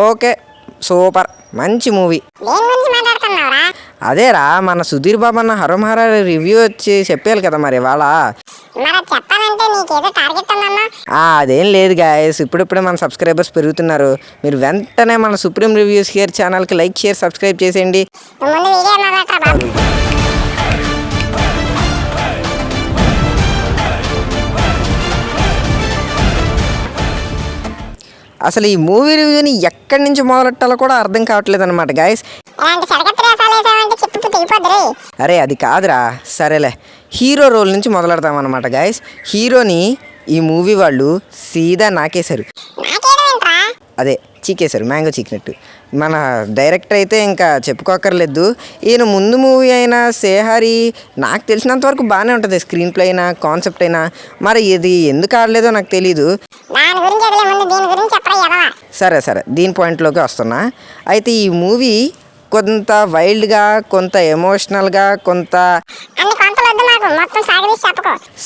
Okay, super, మంచి movie. అదేరా మన సుధీర్ బాబు అన్న హరమహర రివ్యూ వచ్చి చెప్పాలి కదా మరి ఇవాళ. అదేం లేదు గాయస్, ఇప్పుడిప్పుడే మన సబ్స్క్రైబర్స్ పెరుగుతున్నారు. మీరు వెంటనే మన సుప్రీం రివ్యూస్ హియర్ ఛానల్కి లైక్ షేర్ సబ్స్క్రైబ్ చేసేయండి. అసలు ఈ మూవీ రివ్యూని ఎక్కడి నుంచి మొదలెట్టాలో కూడా అర్థం కావట్లేదు అనమాట గాయస్. అరే అది కాదురా, సరేలే, హీరో రోల్ నుంచి మొదలెడతాం అనమాట గాయస్. హీరోని ఈ మూవీ వాళ్ళు సీదా నాకేశారు, అదే చీకేశారు, మ్యాంగో చీకినట్టు. మన డైరెక్టర్ అయితే ఇంకా చెప్పుకోకర్లేదు. ఈయన ముందు మూవీ అయినా సేహారి నాకు తెలిసినంత వరకు బాగానే ఉంటుంది, స్క్రీన్ ప్లే అయినా కాన్సెప్ట్ అయినా. మరి ఇది ఎందుకు ఆడలేదో నాకు తెలీదు. సరే సరే, దీని పాయింట్లోకి వస్తున్నా. అయితే ఈ మూవీ కొంత వైల్డ్గా, కొంత ఎమోషనల్గా, కొంత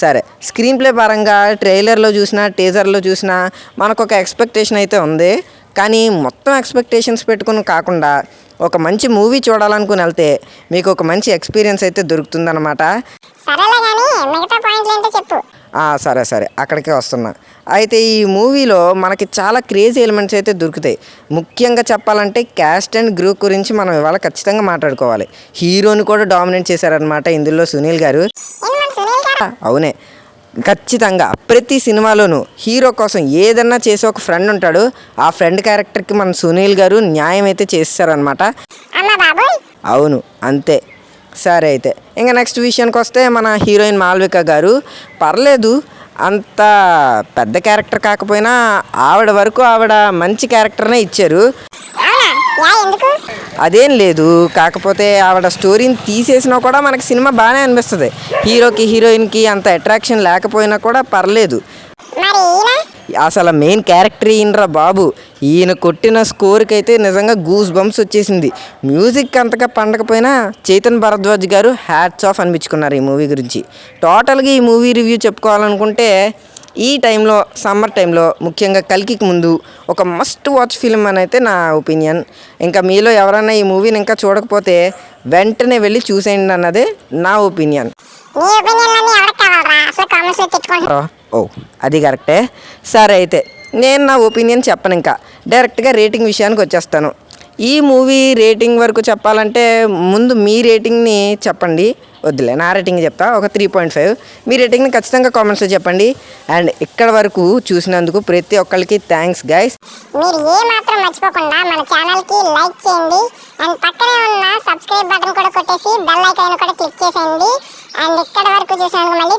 సరే స్క్రీన్ ప్లే పరంగా ట్రైలర్లో చూసినా టీజర్లో చూసినా మనకు ఒక ఎక్స్పెక్టేషన్ అయితే ఉంది. కానీ మొత్తం ఎక్స్పెక్టేషన్స్ పెట్టుకుని కాకుండా ఒక మంచి మూవీ చూడాలనుకుని వెళ్తే మీకు ఒక మంచి ఎక్స్పీరియన్స్ అయితే దొరుకుతుందన్నమాట. సరే సరే, అక్కడికే వస్తున్నా. అయితే ఈ మూవీలో మనకి చాలా క్రేజీ ఎలిమెంట్స్ అయితే దొరుకుతాయి. ముఖ్యంగా చెప్పాలంటే క్యాస్ట్ అండ్ గ్రూ గురించి మనం ఇవాళ ఖచ్చితంగా మాట్లాడుకోవాలి. హీరోని కూడా డామినేట్ చేశారనమాట ఇందులో సునీల్ గారు. అవునే, ఖచ్చితంగా ప్రతి సినిమాలోనూ హీరో కోసం ఏదన్నా చేసే ఒక ఫ్రెండ్ ఉంటాడు. ఆ ఫ్రెండ్ క్యారెక్టర్కి మన సునీల్ గారు న్యాయం అయితే చేస్తారనమాట. అవును, అంతే. సరే అయితే ఇంకా నెక్స్ట్ విషయానికి వస్తే మన హీరోయిన్ మాల్విక గారు పర్లేదు, అంత పెద్ద క్యారెక్టర్ కాకపోయినా ఆవిడ వరకు ఆవిడ మంచి క్యారెక్టర్నే ఇచ్చారు. అదేం లేదు, కాకపోతే ఆవిడ స్టోరీని తీసేసినా కూడా మనకి సినిమా బాగానే అనిపిస్తుంది. హీరోకి హీరోయిన్కి అంత అట్రాక్షన్ లేకపోయినా కూడా పర్లేదు. అసలు మెయిన్ క్యారెక్టర్ ఈయనరా బాబు. ఈయన కొట్టిన స్కోర్కి అయితే నిజంగా గూస్ బంప్స్ వచ్చేసింది. మ్యూజిక్ అంతగా పండకపోయినా చైతన్ భరద్వాజ్ గారు హ్యాట్స్ ఆఫ్ అనిపించుకున్నారు ఈ మూవీ గురించి. టోటల్గా ఈ మూవీ రివ్యూ చెప్పుకోవాలనుకుంటే ఈ టైంలో, సమ్మర్ టైంలో, ముఖ్యంగా కల్కికి ముందు ఒక మస్ట్ వాచ్ ఫిల్మ్ అని అయితే నా ఒపీనియన్. ఇంకా మీలో ఎవరైనా ఈ మూవీని ఇంకా చూడకపోతే వెంటనే వెళ్ళి చూసేయండి అన్నదే నా ఒపీనియన్. ఓ అది కరెక్టే. సరే అయితే నేను నా ఒపీనియన్ చెప్పను, ఇంకా డైరెక్ట్గా రేటింగ్ విషయానికి వచ్చేస్తాను. ఈ మూవీ రేటింగ్ వరకు చెప్పాలంటే ముందు మీ రేటింగ్ని చెప్పండి. వద్దులే, నా రేటింగ్ చెప్తా, ఒక 3.5. మీ రేటింగ్ని ఖచ్చితంగా కామెంట్స్లో చెప్పండి. అండ్ ఇక్కడ వరకు చూసినందుకు ప్రతి ఒక్కరికి థ్యాంక్స్ గైస్. మీరు ఏ మాత్రం మర్చిపోకుండా మన ఛానల్కి లైక్ చేయండి. అండ్ పక్కనే ఉన్న సబ్స్క్రైబ్ బటన్ కూడా కొట్టేసి బెల్ ఐకాన్ కూడా క్లిక్ చేసేయండి. అండ్ ఇక్కడ వరకు చూసినందుకు మళ్ళీ